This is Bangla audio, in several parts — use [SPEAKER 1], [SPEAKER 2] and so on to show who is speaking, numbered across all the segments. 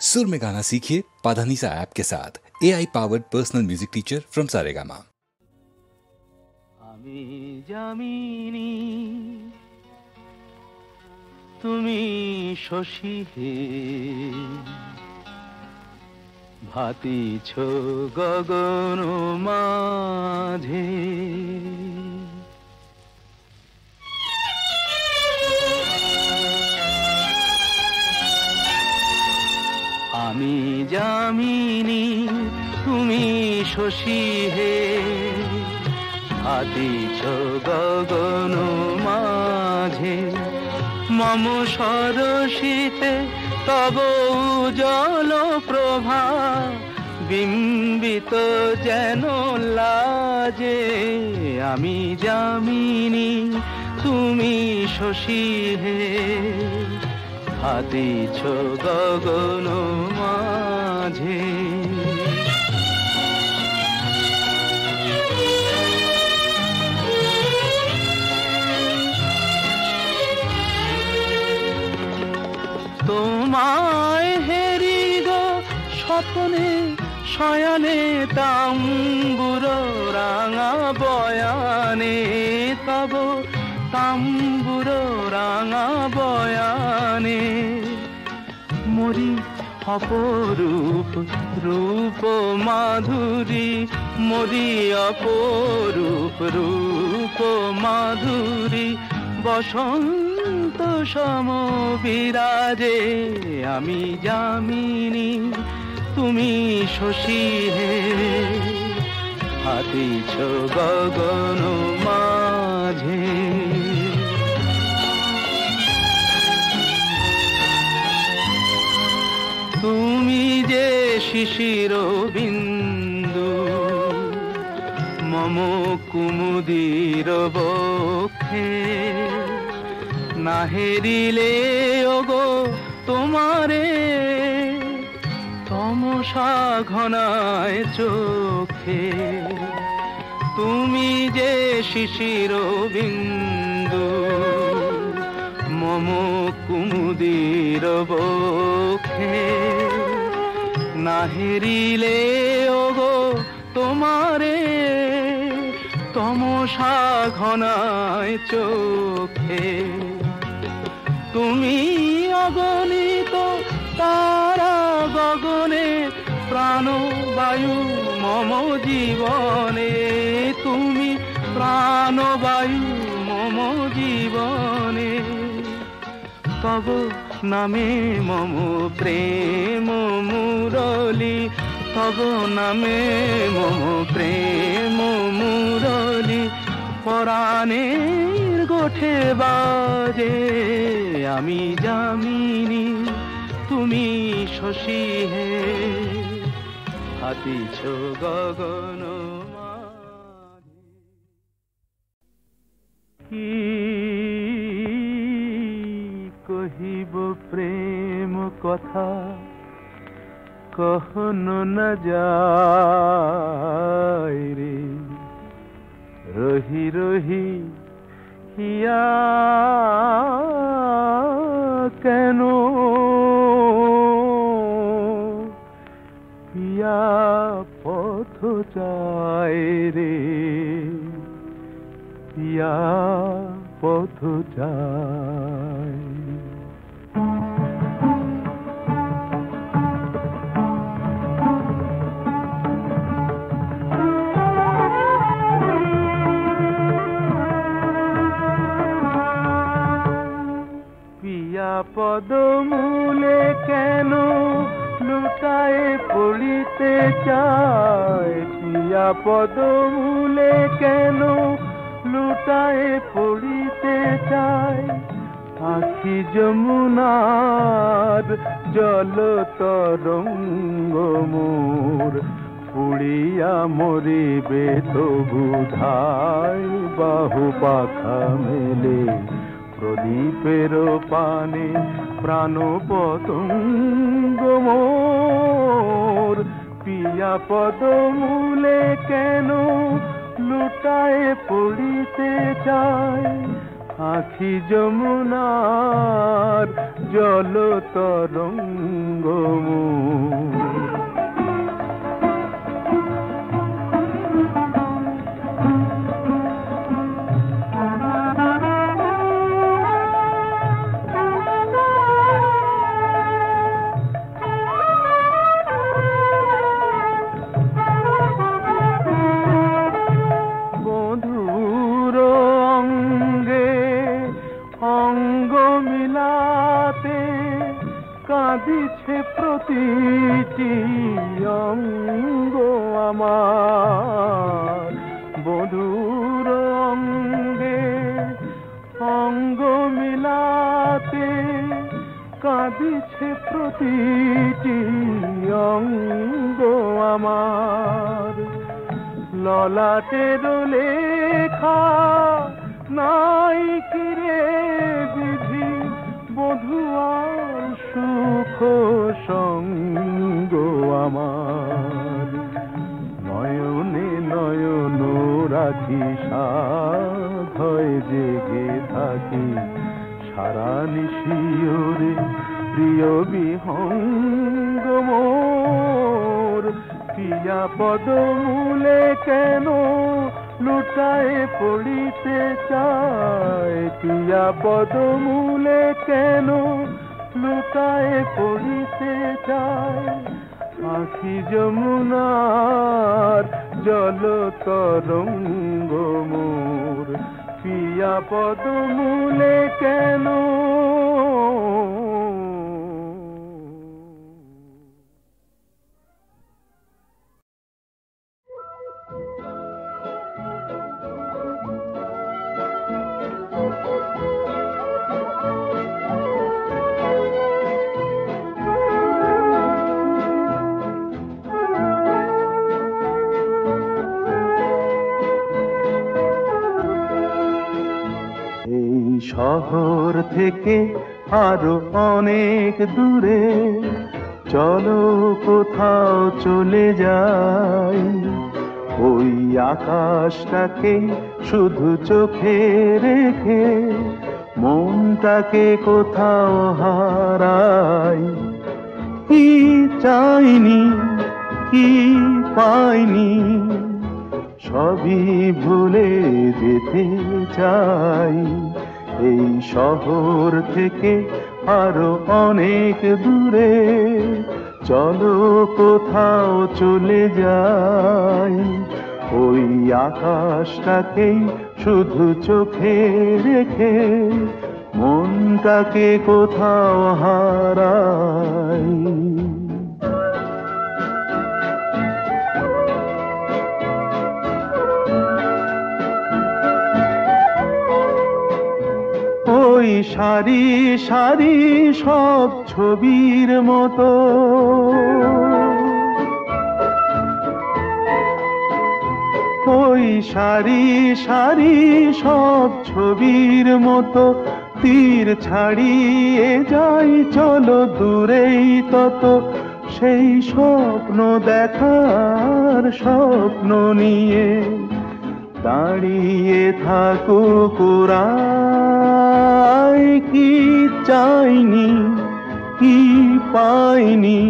[SPEAKER 1] सुर में गाना सीखिए पाधानीसा ऐप के साथ। AI powered personal music teacher from Saregama.
[SPEAKER 2] আমি জামিনী তুমি শশী হে, ভাতিছ গগন মাঝে। আমি জামিনী তুমি শশী হে, ভাতিছ গগন মাঝে। মম সরসিতে তব উজ্জ্বল প্রভা, বিম্বিত যেন লাজে। আমি জামিনী তুমি শশী হে, ভাতিছ গগন মাঝে। তোমায় হেরি গো স্বপ্নে শয়নে, তাম্বুর রাঙা বয়ানে তব তাম্বুর রাঙা বয়ানে। মরি অপরূপ রূপ মাধুরী, মরি অপরূপ রূপ মাধুরী। বসন্ত সম বিরাজে। আমি জামিনী তুমি শশী হে, ভাতিছ গগন মাঝে। তুমি যে শিশির বিন্দু মম কুমুদির বক্ষে, না হেরিলে ওগো তোমারে তমসা ঘনায় চোখে। তুমি যে শিশির বিন্দু মম কুমুদির বক্ষে, না হেরিলে ওগো তোমারে তমসা ঘনায় চোখে। তুমি অগণিত তারা গগনে, প্রাণবায়ু মম জীবনে। তুমি প্রাণবায়ু মম জীবনে। তব নামে মম প্রেম মুরলী, তব নামে মম প্রেম মুরলী। পরাণের গোঠে বাজে। আমি জামিনী তুমি শশী হে, ভাতিছ গগন মাঝে। কি কহিব প্রেম কথা, কহনো না যায় রে। রহি রহি হিয়া কেন, পিয়া পথ চায় রে, পিয়া পথ চায়। পদমূলে কেন লুটায় পড়িতে চায়, পিয়া পদমূলে কেন লুটায় পড়িতে চায়। আখি যমুনার জল তরঙ্গ মোর, পুড়িয়া মরিবে তবু ধায়। বাহু পাখা মেলে প্রদীপের পানে, প্রাণ পতঙ্গ মোর। পিয়া পদমূলে কেন লুটায় পড়িতে চায়। আখি যমুনার জল তরঙ্গ মোর, কাঁদিছে প্রতিটি অঙ্গ আমার, বধুর অঙ্গে অঙ্গ মিলাতে কাঁদিছে প্রতিটি অঙ্গ আমার। ললাটের লেখা নাই কিরে বিধি, বধুয়ার সুখ সঙ্গ আমার। নয়নে নয়ন রাখি সাধয় জেগে থাকি, সারা নিশিওরে প্রিয় বিহঙ্গ মোর। পিয়া পদমূলে কেন লুটায়ে পড়িতে চায়, পিয়া পদমূলে কেন লুটায়ে পড়িতে চায়। আখি যমুনার জল তরঙ্গ মোর, পিয়া পদমূলে কেন। শহর থেকে আরো অনেক দূরে চলো কোথাও চলে যাই। ওই আকাশটাকে শুধু চোখে রেখে মনটাকে কোথাও হারাই। কি চাইনি কি পাইনি সবই ভুলে যেতে চাই। এই শহর থেকে আরো অনেক দূরে চলো কোথাও চলে যাই। ওই আকাশটাকেই শুধু চোখে রেখে মনটাকে কোথাও হারাই। ওই সারি সারি সব ছবির মতো ওই সারি সারি সব ছবির মতো তীর ছাড়িয়ে যাই চলো দূরেই তত। সেই স্বপ্ন দেখার স্বপ্ন নিয়ে দাঁড়িয়ে থাকুক ওরা। কি চাইনি কি পাইনি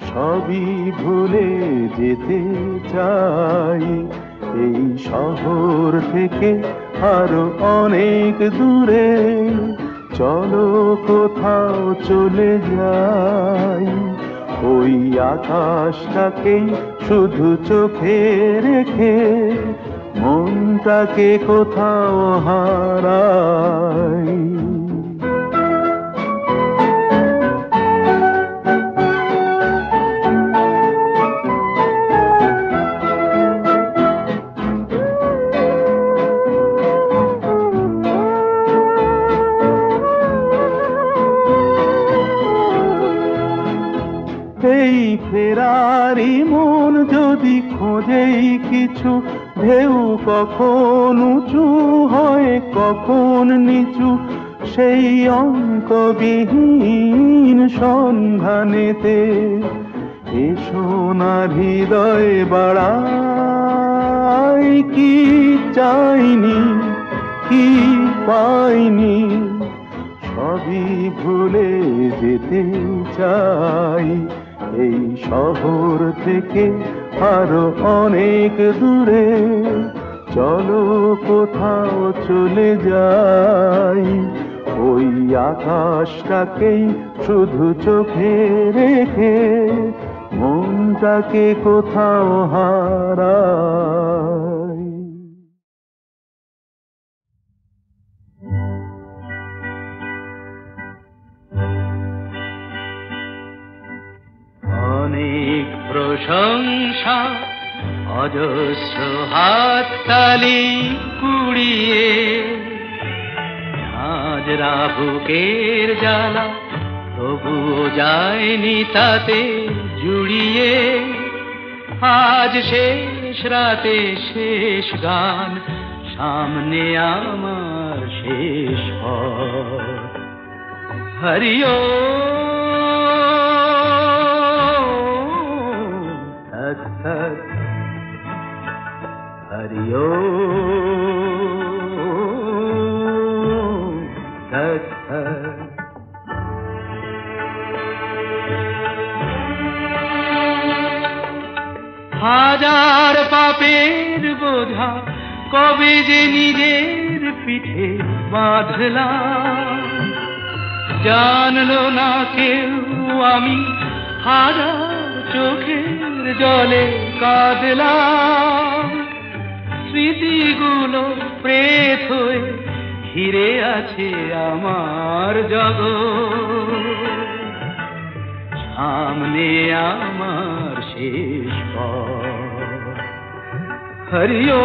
[SPEAKER 2] সবই ভুলে যেতে চাই। এই শহর থেকে আরো অনেক দূরে চলো কোথাও চলে যাই। ওই আকাশটাকেই শুধু চোখে রেখে মনটাকে কোথাও হারাই। এই ফেরারি মন যদি খোঁজেই কিছু, ঢেউ কখন উঁচু হয় কখন নিচু, সেই অঙ্কবিহীন সন্ধানেতে এসো না হৃদয় বাড়াই। কি চাইনি কি পাইনি সবই ভুলে যেতে চাই। এই শহর থেকে আরো অনেক দূরে চলো কোথাও চলে যাই। ওই আকাশটাকেই শুধু চোখে রেখে মনটাকে কোথাও হারাই।
[SPEAKER 3] প্রশংসা অজস্র হাততালি কুড়িয়ে ঝাঁঝরা বুকের জ্বালা তবুও যায়নি তাতে জুড়িয়ে আজ শেষ রাতে শেষ গান সামনে আমার শেষ পথ হরিও হরিও হাজার পাপের বোঝা কবে যে নিজের পিঠে বাঁধলাম জানলো না কেউ আমি হাজার চোখের জলে কাঁদলাম স্মৃতিগুলো প্রেত হয়ে ঘিরে আছে আমার জগৎ সামনে আমার শেষ পথ হরিও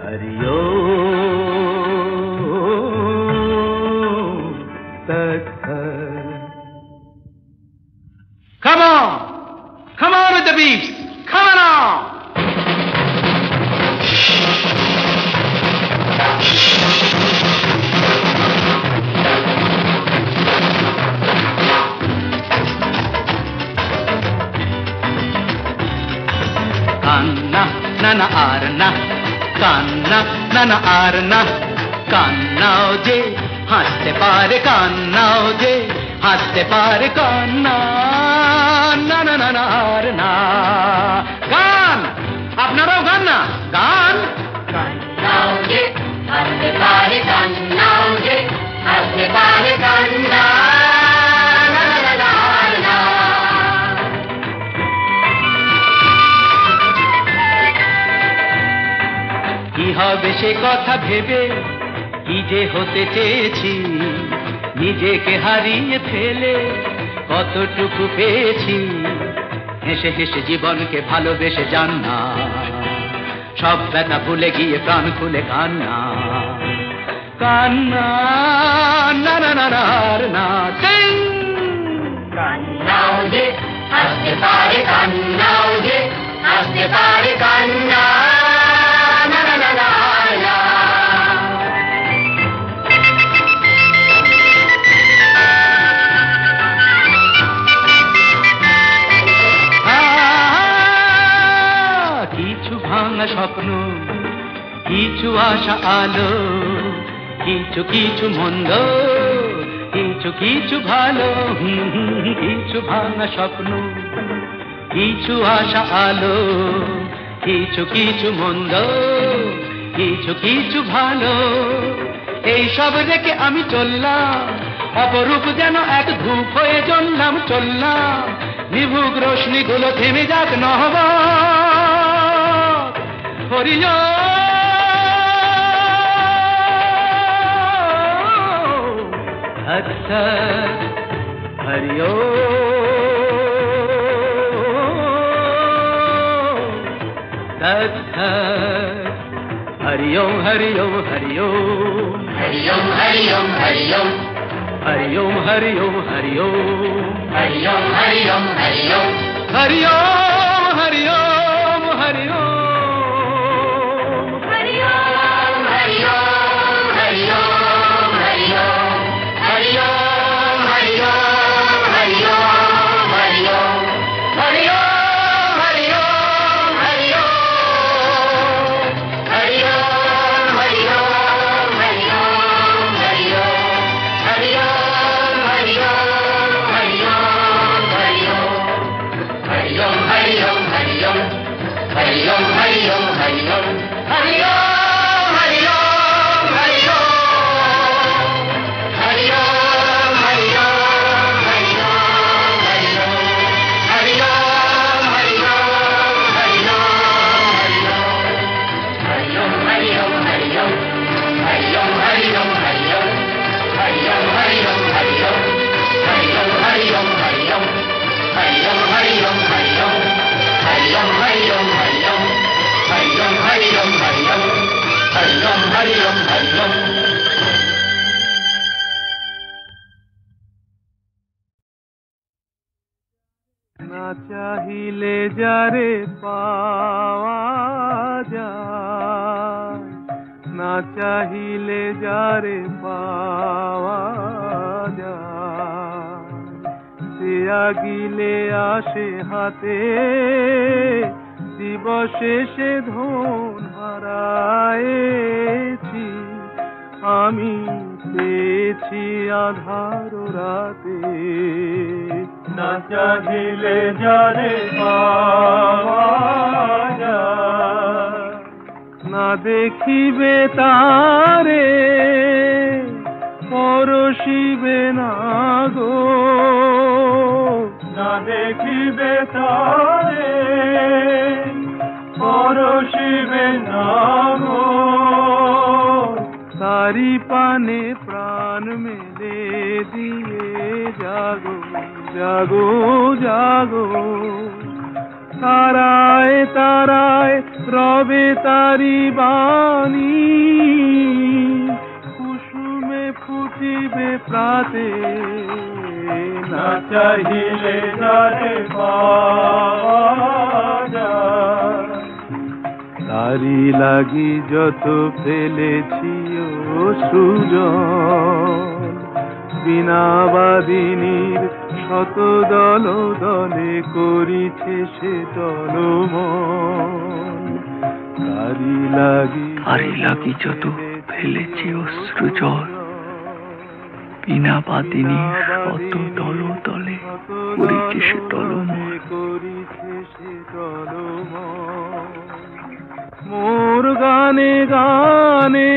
[SPEAKER 3] হরিও Come on! Come on with the beats! Come on now! Kanna, nana arna, kanna, nana arna, কান্নাও যে হাসতে পারে কান্নাও যে হাসতে পারে কান্না না না না না আর না গান আপনারাও গান না গান
[SPEAKER 4] কান্নাও যে হাসতে পারে কান্নাও যে হাসতে পারে কান্না না না না না আর না
[SPEAKER 3] কি হবে সে কথা ভেবে কি যে হতে চেয়েছি নিজেকে হারিয়ে ফেলে কতটুকু পেয়েছি হেসে হেসে জীবনকে ভালোবেসে যান না সব ব্যথা ভুলে গিয়ে প্রাণ খুলে কান্না কান্না না না না না আর না
[SPEAKER 4] কান্নাও যে হাসতে পারে কান্নাও যে হাসতে পারে কান্না না না না না আর না
[SPEAKER 3] কিছু ভাঙা স্বপ্ন কিছু আশা আলো কিছু কিছু মন্দ কিছু কিছু ভালো কিছু ভাঙা স্বপ্ন কিছু আশা আলো কিছু কিছু মন্দ কিছু কিছু ভালো এই সব রেখে আমি চললাম অপরূপ যেন এক ধূপ হয়ে জ্বললাম চললাম নিভুক রোশনি গুলো থেমে যাক নহবা হরিও আচ্ছা হরিও আচ্ছা হরিও হরিও হরিও
[SPEAKER 4] হরিও হরিও হরিও
[SPEAKER 3] হরিও হরিও হরিও
[SPEAKER 4] হরিও হরিও হরিও
[SPEAKER 3] হরিও হরিও হরিও
[SPEAKER 4] Hariom, ওম হরি ওম।
[SPEAKER 2] না চাহিলে যারে পাওয়া যায়, না চাহিলে যারে পাওয়া যায়, সে আগিলে আসে হাতে, দিবসে সে ধন হারায়েছি আমি, পেয়েছি আধার রাতে। না চাহিলে যারে পাওয়া যায়, না দেখিবে তারে পরশিবে না গো, না দেখিবে তারে পরশিবে না গো, তারি পানে প্রাণ মেলে দিয়ে জাগো জাগো জাগো, তারায় তারায় রবে তারি বাণী, কুসুমে ফুটিবে প্রাতে। না চাহিলে যারে পাওয়া যায়, তারি লাগি যত ফেলেছি অশ্রুজল, বিনা বাদিনীর শত দল দলে করিছে সে টলমল, তারি লাগি
[SPEAKER 5] যত ফেলেছি অশ্রুজল, বিনা বাদিনীর শত দল দলে করিছে সে টলমল,
[SPEAKER 2] করিছে সে টলমল। মোর গানে গানে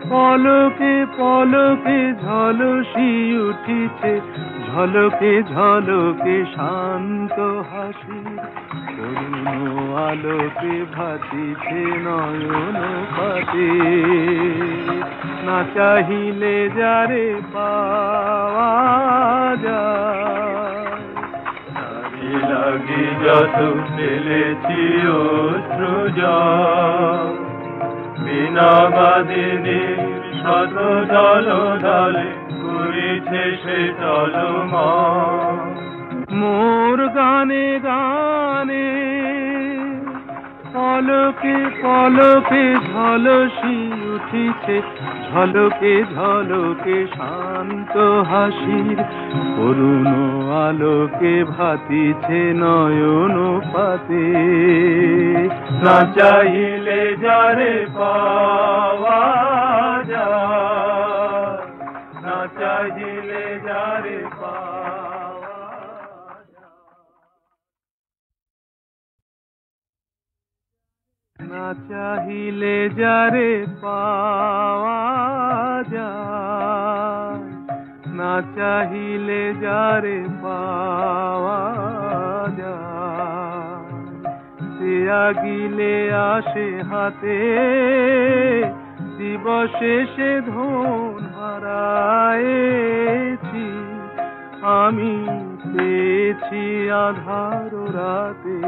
[SPEAKER 2] পলকে পলকে ঝলসি উঠিছে, ঝলকে ঝলকে শান্ত হাসি, করুণ আলোকে ভাসিছে নয়ন পাতে। না চাহিলে যারে পাওয়া যায়, তারি লাগি যত ফেলেছি অশ্রুজল, বিনা বাদিনীর শত দল দলে করিছে সে টলমল। মোর গানে গানে পলকে পলকে ঝলসি উঠিছে, ঝলকে ঝলকে শান্ত হাসির, করুণ আলোকে ভাতিছে নয়ন পাতে। না চাহিলে যারে পাওয়া যায়, না চাহিলে যারে পাওয়া যায়, না চাহিলে যারে পাওয়া যায়, না চাহিলে যারে পাওয়া যায়, সে আগিলে আসে হাতে, দিবসে সে ধন হারায়েছি আমি, পেয়েছি আধার রাতে।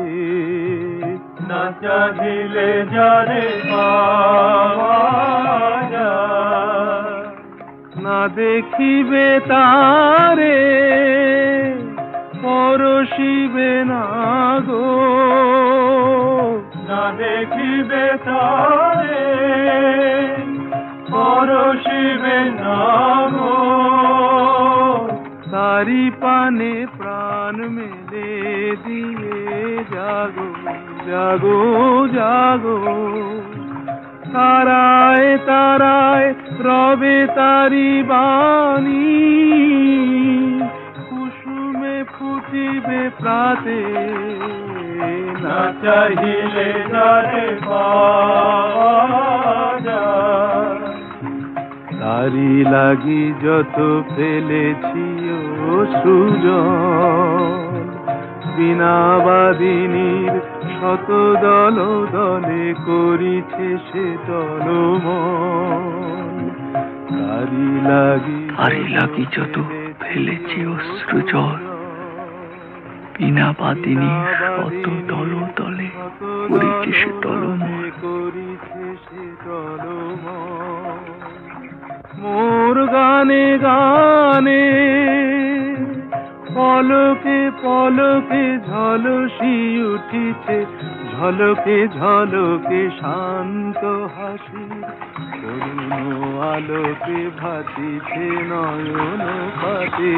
[SPEAKER 2] না চাহিলে যারে পাওয়া যায়, না দেখিবে তারে পরশিবে না গো, না দেখিবে তারে পরশিবে না গো, তারি পানে প্রাণ মেলে দিয়ে জাগো জাগো জাগো, তারায় তারায় রবে তারি বাণী, কুসুমে ফুটিবে প্রাতে। না চাহিলে যারে পাওয়া যায়, তারি লাগি যত ফেলেছি অশ্রুজল, বিনা বাদিনীর শত দল দলে করিছে সে টলমল, তারি লাগি
[SPEAKER 5] যত ফেলেছি অশ্রুজল, বিনা বাদিনী শত দল তলে করিছে সে টলমল।
[SPEAKER 2] মোর গানে গানে পলকে পলকে ঝলসি উঠিছে, ঝলকে ঝলকে শান্ত হাসি, করুণ আলোকে ভাতিছে নয়ন পাতে।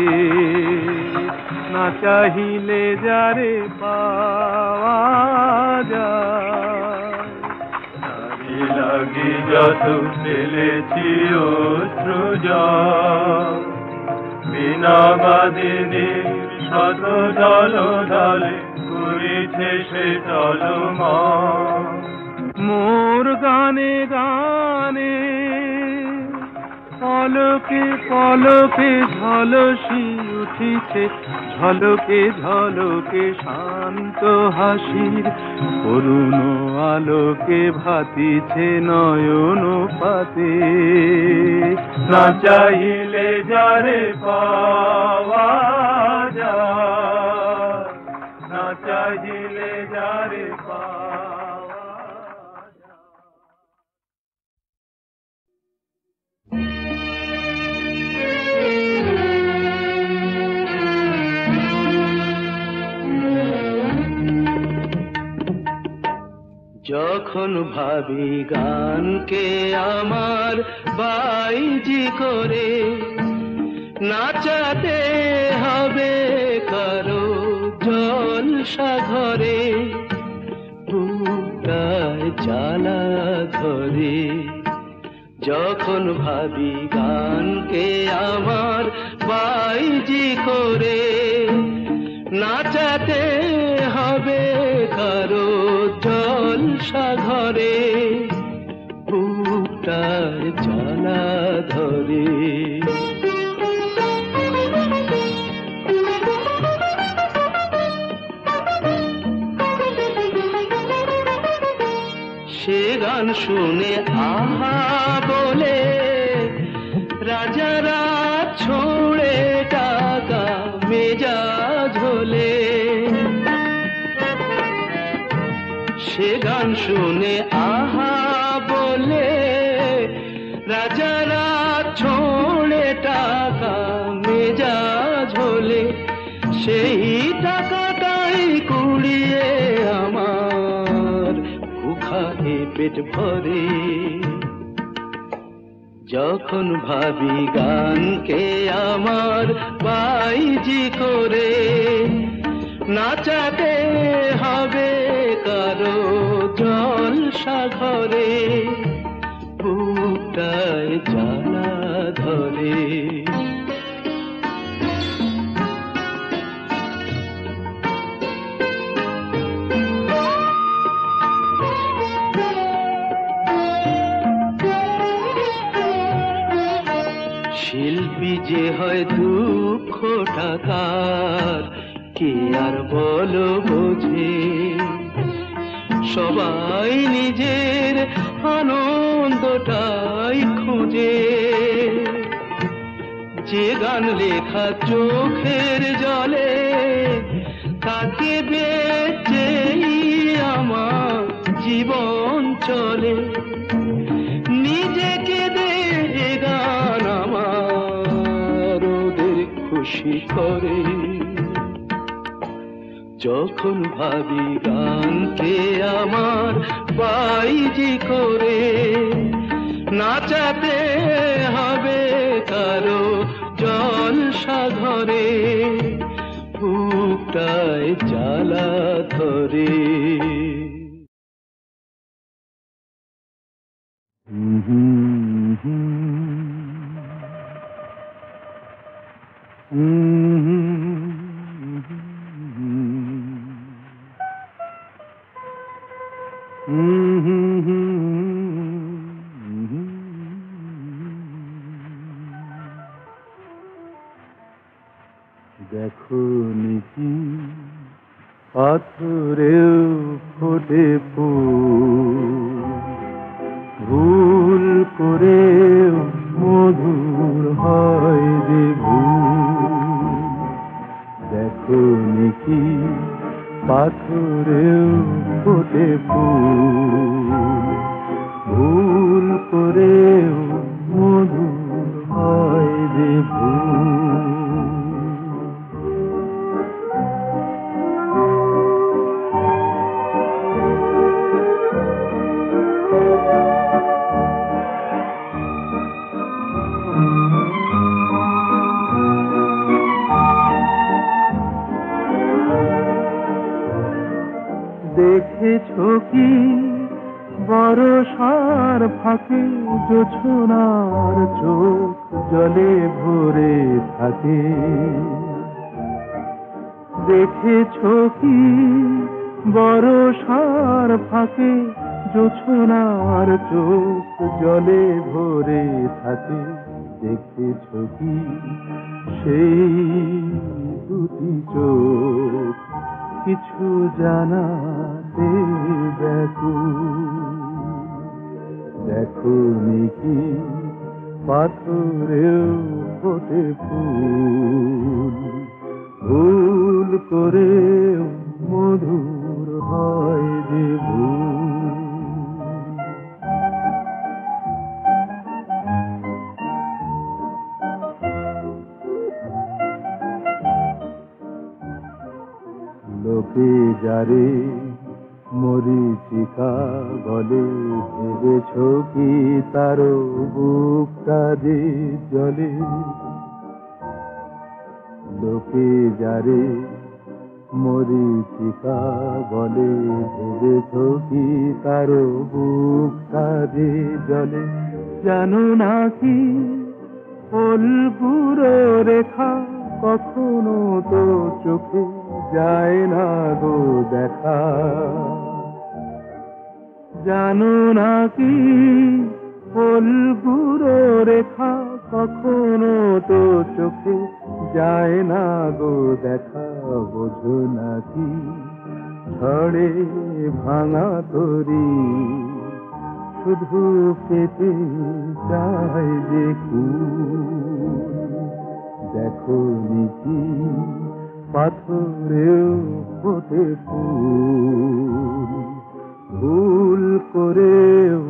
[SPEAKER 2] না চাহিলে যারে পাওয়া যায়, তারে লাগি যত ফেলেছি অশ্রু জল। বিনা বাদিনী শত দল দলে করিছে সে টলমল। মোর গানে গানে পলকে পলকে ঝলসি উঠিছে, ঝলকে ঝলকে শান্ত হাসির, করুণ আলোকে ভাতিছে নয়ন পাতে। না চাহিলে যারে পাওয়া যায়, না চাহিলে যারে পাওয়া যায়।
[SPEAKER 3] যখন ভাবি গানকে আমার বাইজি করে, নাচাতে হবে কারো জলসা ঘরে, বুকটায় জ্বালা ধরে। যখন ভাবি গানকে আমার বাইজি করে, নাচাতে হবে কারো জলসা ঘরে, বুকটায় জ্বালা ধরে। সে গান শুনে আহা বলে রাজারা ছোড়ে টাকা মেজাজ হলে। সে গান শুনে আহা বলে রাজারা ছোড়ে টাকা মেজাজ হলে, সেই টাকাটাই কুড়িয়ে আমার ভুখায় পেট ভরে। যখন ভাবি গানকে আমার বাইজি করে, নাচাতে হবে কারো জলসা ঘরে, বুকটায় জ্বালা ধরে। শিল্পী যে হয় দুঃখ টাকার, কে আর বলো বোঝে। সবাই নিজের আনন্দটাই খোঁজে। যে গান লেখা চোখের জলে, তাকে বেচেই আমার জীবন চলে। নিজেকে দে গান আমার ওদের খুশি করে। যখন ভাবি গানকে আমার বাইজি করে, নাচাতে হবে কারো জলসা ঘরে, বুকটায় জ্বালা ধরে।
[SPEAKER 2] দেখো নিকি পাথরেও ফোটে ফুল, ভুল করেও মধুর হয় যে ভুল। দেখো নিকি করেও মধুর হয় যে ভুল। দেখেছো কি বরষার ফাঁকে জোছনার চোখ জলে ভরে থাকে? দেখেছো কি বরষার ফাঁকে জোছনার চোখ জলে ভরে থাকে? দেখেছো কি সেই দুটি চোখ কিছু জানাতে ব্যাকুল? দেখোনি কি পাথরেও ফোটে ফুল, ভুল করেও মধুর হয় যে ভুল। লোকে যারে মরীচিকা বলে, ভেবেছো কি তারও বুকটা যে জলে? লোকে যারে মরীচিকা বলে, ভেবেছো কি তারও বুকটা যে জলে? জানো না কি ফুলগুলো রেখা কখনো তো চোখে যায় না গো দেখা? জানো না কি ফুলগুলো রেখা কখনো তো চোখে যায় না গো দেখা? বোঝো না কি ঝড়ে ভাঙা তরি শুধু পেতে চায় যে কুল? দেখোনি কি পাথরেও ফোটে ফুল, ভুল করেও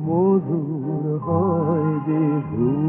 [SPEAKER 2] মধুর হয় যে ভুল।